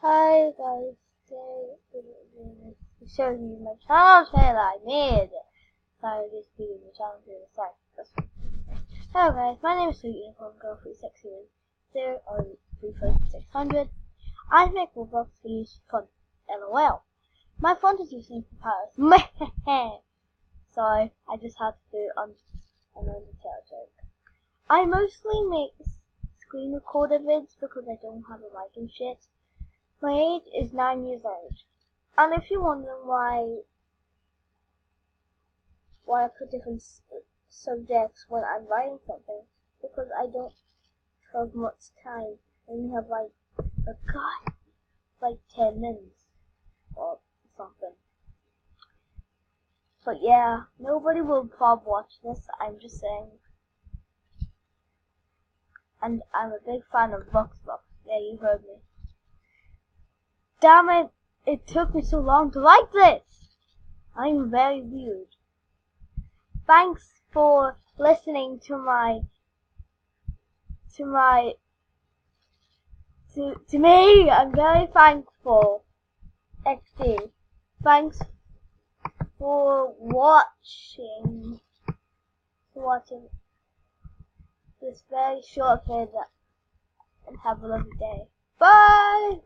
Hi guys, today I'm showing you my channel trailer I made. Sorry, this video my channel trailer. Sorry. Hello guys, my name is Sweet from Girl 36 Years 0 or 3600. I make Roblox videos for fun. LOL. My font is using for Paris. Sorry, I just had to do it on an Undertale joke. I mostly make screen recorded vids because I don't have a mic and shit. My age is 9 years old, and if you're wondering why I put different subjects when I'm writing something, because I don't have much time. I only have like 10 minutes or something. But yeah, nobody will probably watch this. I'm just saying, and I'm a big fan of Voxbox. Yeah, you heard me. Damn it! It took me so long to write this. I'm very weird. Thanks for listening to me. I'm very thankful. XD. Thanks for watching this very short video, and have a lovely day. Bye.